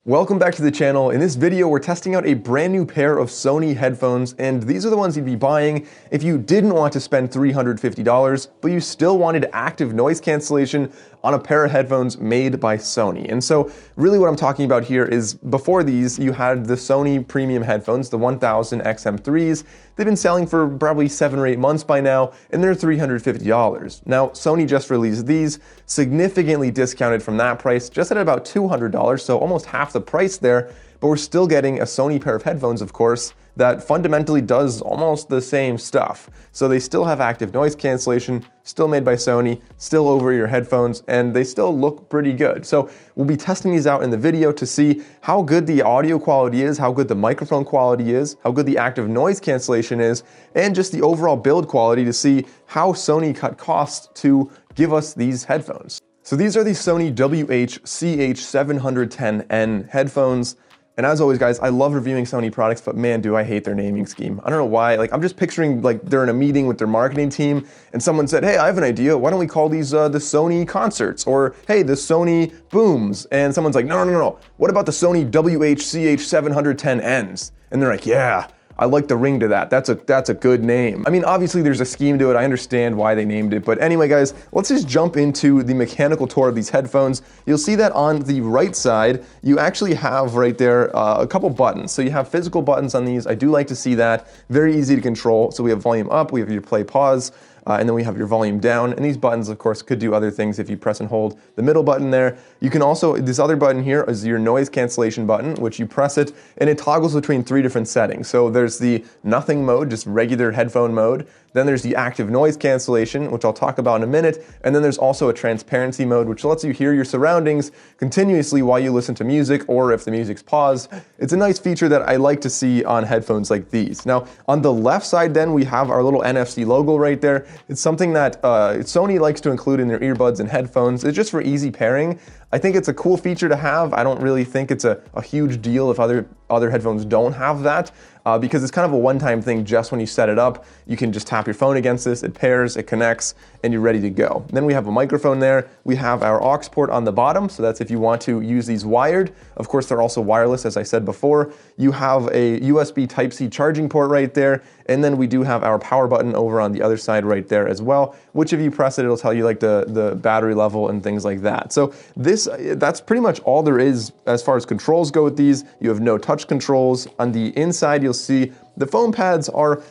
Welcome back to the channel. In this video, we're testing out a brand new pair of Sony headphones, and these are the ones you'd be buying if you didn't want to spend $350, but you still wanted active noise cancellation on a pair of headphones made by Sony. And so really what I'm talking about here is before these, you had the Sony premium headphones, the WH-1000XM3s. They've been selling for probably 7 or 8 months by now, and they're $350. Now, Sony just released these, significantly discounted from that price, just at about $200, so almost half the price there, but we're still getting a Sony pair of headphones, of course, that fundamentally does almost the same stuff. So they still have active noise cancellation, still made by Sony, still over your headphones, and they still look pretty good. So we'll be testing these out in the video to see how good the audio quality is, how good the microphone quality is, how good the active noise cancellation is, and just the overall build quality to see how Sony cut costs to give us these headphones. So these are the Sony WH-CH710N headphones. And as always, guys, I love reviewing Sony products, but man, do I hate their naming scheme. I don't know why. Like, I'm just picturing like they're in a meeting with their marketing team and someone said, hey, I have an idea. Why don't we call these the Sony concerts? Or hey, the Sony booms. And someone's like, no. What about the Sony WH-CH710Ns? And they're like, yeah, I like the ring to that. That's a good name. I mean, obviously there's a scheme to it. I understand why they named it. But anyway, guys, let's just jump into the mechanical tour of these headphones. You'll see that on the right side, you actually have right there a couple buttons. So you have physical buttons on these. I do like to see that. Very easy to control. So we have volume up, we have your play pause, and then we have your volume down. And these buttons, of course, could do other things if you press and hold the middle button there. You can also, this other button here is your noise cancellation button, which you press it, and it toggles between 3 different settings. So there's the nothing mode, just regular headphone mode. Then there's the active noise cancellation, which I'll talk about in a minute. And then there's also a transparency mode, which lets you hear your surroundings continuously while you listen to music or if the music's paused. It's a nice feature that I like to see on headphones like these. Now, on the left side then, we have our little NFC logo right there. It's something that Sony likes to include in their earbuds and headphones. It's just for easy pairing. I think it's a cool feature to have. I don't really think it's a huge deal if other headphones don't have that, because it's kind of a one-time thing. Just when you set it up, you can just tap your phone against this, it pairs, it connects, and you're ready to go. Then we have a microphone there. We have our aux port on the bottom, so that's if you want to use these wired. Of course, they're also wireless, as I said before. You have a USB Type-C charging port right there, and then we do have our power button over on the other side right there as well, which if you press it, it'll tell you like the battery level and things like that. So that's pretty much all there is as far as controls go with these. You have no touch controls. On the inside, you'll see the foam pads are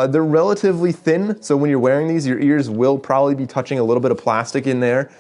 they're relatively thin, so when you're wearing these, your ears will probably be touching a little bit of plastic in there.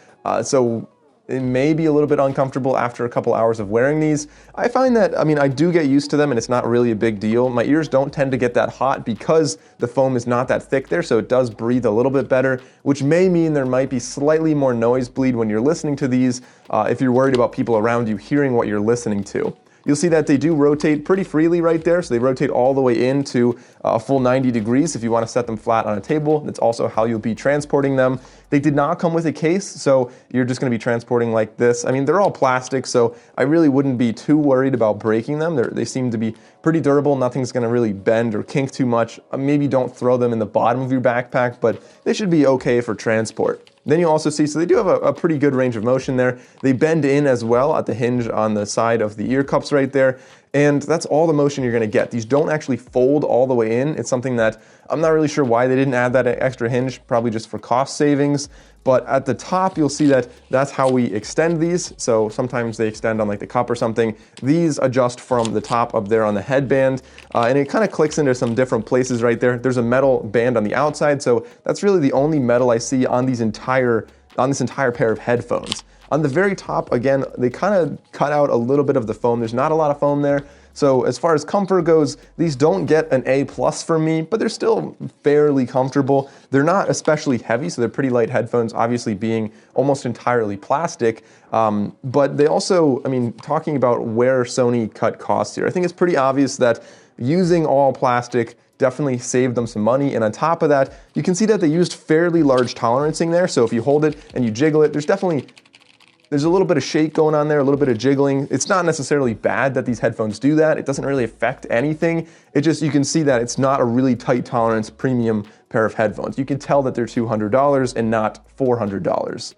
So it may be a little bit uncomfortable after a couple hours of wearing these. I find that, I mean, I do get used to them and it's not really a big deal. My ears don't tend to get that hot because the foam is not that thick there, so it does breathe a little bit better, which may mean there might be slightly more noise bleed when you're listening to these, if you're worried about people around you hearing what you're listening to. You'll see that they do rotate pretty freely right there, so they rotate all the way into a full 90 degrees if you want to set them flat on a table. That's also how you'll be transporting them. They did not come with a case, so you're just going to be transporting like this. I mean, they're all plastic, so I really wouldn't be too worried about breaking them. They seem to be pretty durable. Nothing's going to really bend or kink too much. Maybe don't throw them in the bottom of your backpack, but they should be okay for transport. Then you also see, so they do have a pretty good range of motion there. They bend in as well at the hinge on the side of the ear cups right there. And that's all the motion you're gonna get. These don't actually fold all the way in. It's something that I'm not really sure why they didn't add that extra hinge, probably just for cost savings. But at the top, you'll see that that's how we extend these. So sometimes they extend on like the cup or something. These adjust from the top up there on the headband, and it kind of clicks into some different places right there. There's a metal band on the outside, so that's really the only metal I see on this entire pair of headphones. On the very top, again, they kind of cut out a little bit of the foam. There's not a lot of foam there. So as far as comfort goes, these don't get an A+ from me, but they're still fairly comfortable. They're not especially heavy, so they're pretty light headphones, obviously being almost entirely plastic. But they also, I mean, talking about where Sony cut costs here, I think it's pretty obvious that using all plastic definitely saved them some money. And on top of that, you can see that they used fairly large tolerancing there. So if you hold it and you jiggle it, there's a little bit of shake going on there, a little bit of jiggling. It's not necessarily bad that these headphones do that. It doesn't really affect anything. It just, you can see that it's not a really tight tolerance premium pair of headphones. You can tell that they're $200 and not $400.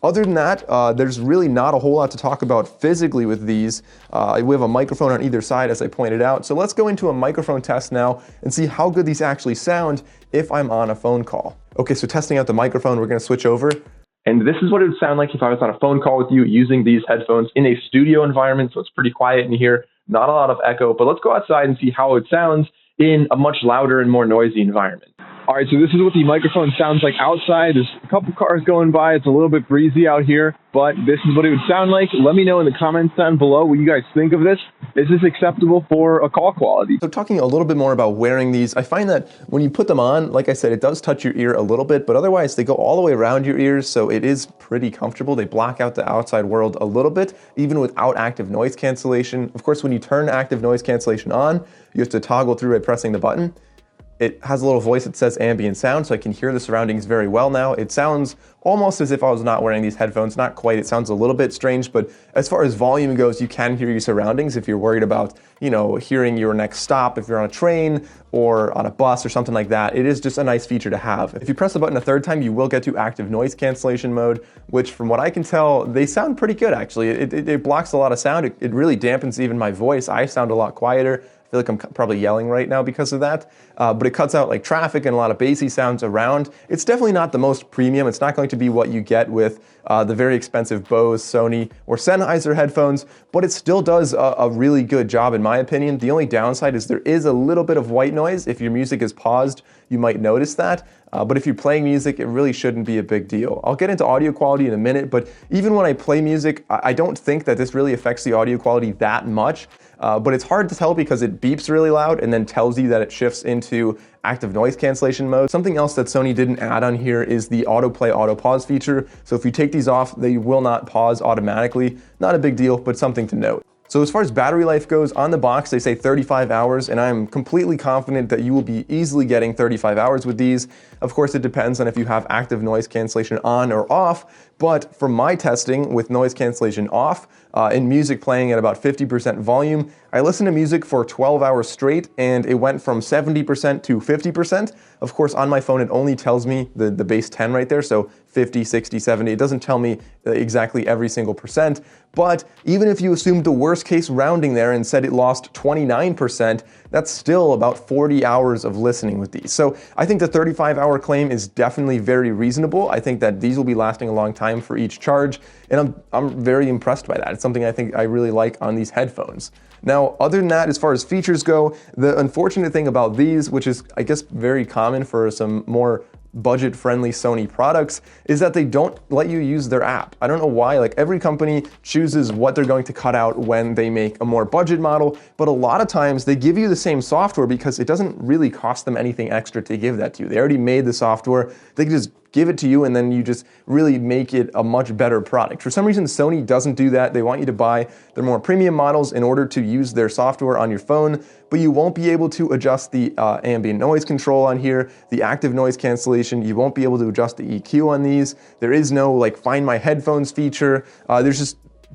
Other than that, there's really not a whole lot to talk about physically with these. We have a microphone on either side, as I pointed out. So let's go into a microphone test now and see how good these actually sound if I'm on a phone call. Okay, so testing out the microphone, we're gonna switch over. And this is what it would sound like if I was on a phone call with you using these headphones in a studio environment. So it's pretty quiet in here, not a lot of echo, but let's go outside and see how it sounds in a much louder and more noisy environment. All right, so this is what the microphone sounds like outside. There's a couple cars going by. It's a little bit breezy out here, but this is what it would sound like. Let me know in the comments down below what you guys think of this. Is this acceptable for a call quality? So talking a little bit more about wearing these, I find that when you put them on, like I said, it does touch your ear a little bit, but otherwise they go all the way around your ears, so it is pretty comfortable. They block out the outside world a little bit, even without active noise cancellation. Of course, when you turn active noise cancellation on, you have to toggle through by pressing the button. It has a little voice that says ambient sound, so I can hear the surroundings very well now. It sounds almost as if I was not wearing these headphones. Not quite, it sounds a little bit strange, but as far as volume goes, you can hear your surroundings if you're worried about, hearing your next stop, if you're on a train or on a bus or something like that. It is just a nice feature to have. If you press the button a third time, you will get to active noise cancellation mode, which from what I can tell, they sound pretty good actually. It blocks a lot of sound. It really dampens even my voice. I sound a lot quieter. I feel like I'm probably yelling right now because of that, but it cuts out like traffic and a lot of bassy sounds around. It's definitely not the most premium. It's not going to be what you get with the very expensive Bose, Sony, or Sennheiser headphones, but it still does a really good job in my opinion. The only downside is there is a little bit of white noise. If your music is paused, you might notice that, but if you're playing music, it really shouldn't be a big deal. I'll get into audio quality in a minute, but even when I play music, I don't think that this really affects the audio quality that much. But it's hard to tell because it beeps really loud and then tells you that it shifts into active noise cancellation mode. Something else that Sony didn't add on here is the autoplay auto pause feature. So if you take these off, they will not pause automatically. Not a big deal, but something to note. So as far as battery life goes, on the box they say 35 hours, and I'm completely confident that you will be easily getting 35 hours with these. Of course, it depends on if you have active noise cancellation on or off, but from my testing with noise cancellation off, and music playing at about 50% volume, I listened to music for 12 hours straight, and it went from 70% to 50%. Of course, on my phone, it only tells me the base 10 right there, so 50, 60, 70. It doesn't tell me exactly every single percent, but even if you assumed the worst case rounding there and said it lost 29%, that's still about 40 hours of listening with these. So I think the 35-hour claim is definitely very reasonable. I think that these will be lasting a long time for each charge, and I'm very impressed by that. It's something I think I really like on these headphones. Now, other than that, as far as features go, the unfortunate thing about these, which is, I guess, very common for some more budget-friendly Sony products, is that they don't let you use their app. I don't know why, like every company chooses what they're going to cut out when they make a more budget model, but a lot of times they give you the same software because it doesn't really cost them anything extra to give that to you. They already made the software, they can just give it to you and then you just really make it a much better product. For some reason, Sony doesn't do that. They want you to buy their more premium models in order to use their software on your phone, but you won't be able to adjust the ambient noise control on here, the active noise cancellation. You won't be able to adjust the EQ on these. There is no like find my headphones feature.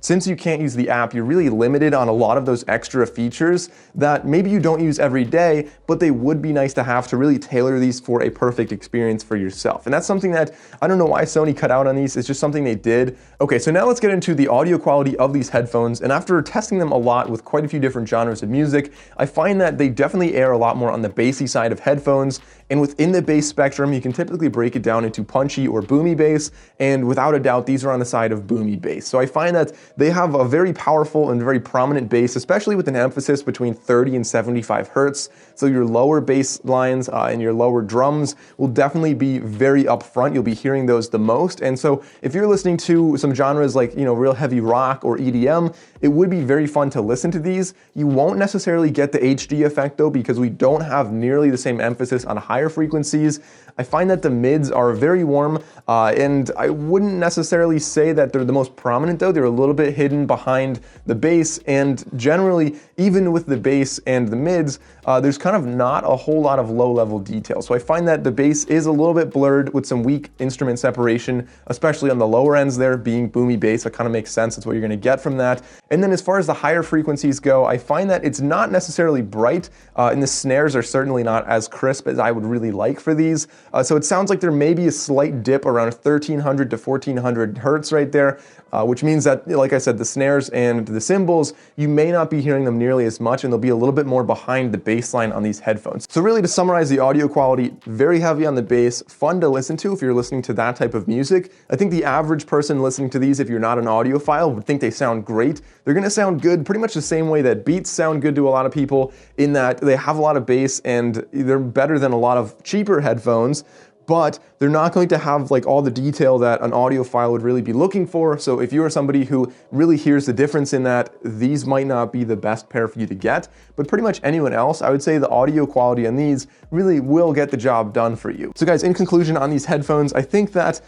Since you can't use the app, you're really limited on a lot of those extra features that maybe you don't use every day, but they would be nice to have to really tailor these for a perfect experience for yourself. And that's something that I don't know why Sony cut out on these. It's just something they did. Okay, so now let's get into the audio quality of these headphones. And after testing them a lot with quite a few different genres of music, I find that they definitely err a lot more on the bassy side of headphones. And within the bass spectrum, you can typically break it down into punchy or boomy bass. And without a doubt, these are on the side of boomy bass. So I find that they have a very powerful and very prominent bass, especially with an emphasis between 30 and 75 hertz. So your lower bass lines and your lower drums will definitely be very upfront. You'll be hearing those the most. And so if you're listening to some genres like, real heavy rock or EDM, it would be very fun to listen to these. You won't necessarily get the HD effect though, because we don't have nearly the same emphasis on higher frequencies. I find that the mids are very warm, and I wouldn't necessarily say that they're the most prominent though. They're a little bit hidden behind the bass, and generally, even with the bass and the mids, there's kind of not a whole lot of low-level detail. So I find that the bass is a little bit blurred with some weak instrument separation, especially on the lower ends there, being boomy bass. That kind of makes sense. That's what you're going to get from that. And then as far as the higher frequencies go, I find that it's not necessarily bright, and the snares are certainly not as crisp as I would really like for these. So it sounds like there may be a slight dip around 1300 to 1400 hertz right there, which means that, like I said, the snares and the cymbals, you may not be hearing them nearly as much, and they'll be a little bit more behind the bass line on these headphones. So really, to summarize the audio quality, very heavy on the bass, fun to listen to if you're listening to that type of music. I think the average person listening to these, if you're not an audiophile, would think they sound great. They're gonna sound good pretty much the same way that beats sound good to a lot of people, in that they have a lot of bass and they're better than a lot of cheaper headphones, but they're not going to have like all the detail that an audiophile would really be looking for. So if you are somebody who really hears the difference in that, these might not be the best pair for you to get. But pretty much anyone else, I would say the audio quality on these really will get the job done for you. So guys, in conclusion on these headphones, I think that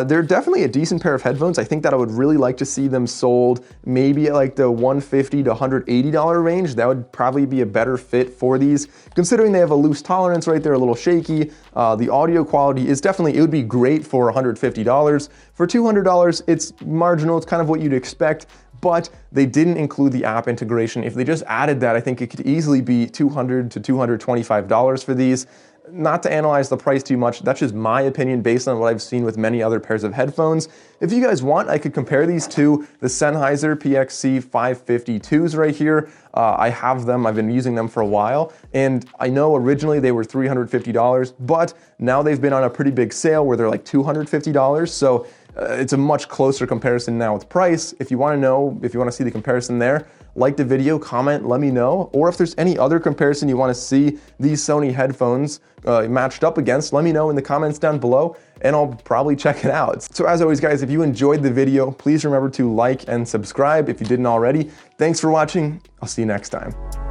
they're definitely a decent pair of headphones. I think that I would really like to see them sold maybe at like the $150 to $180 range. That would probably be a better fit for these, considering they have a loose tolerance right there, a little shaky. The audio quality is definitely, it would be great for $150. For $200, it's marginal, it's kind of what you'd expect, but they didn't include the app integration. If they just added that, I think it could easily be $200 to $225 for these. Not to analyze the price too much, that's just my opinion based on what I've seen with many other pairs of headphones. If you guys want, I could compare these to the Sennheiser PXC 552s right here. I have them, I've been using them for a while, and I know originally they were $350, but now they've been on a pretty big sale where they're like $250, so it's a much closer comparison now with price. If you want to know, if you want to see the comparison there, like the video, comment, let me know. Or if there's any other comparison you want to see these Sony headphones matched up against, let me know in the comments down below, and I'll probably check it out. So as always, guys, if you enjoyed the video, please remember to like and subscribe if you didn't already. Thanks for watching. I'll see you next time.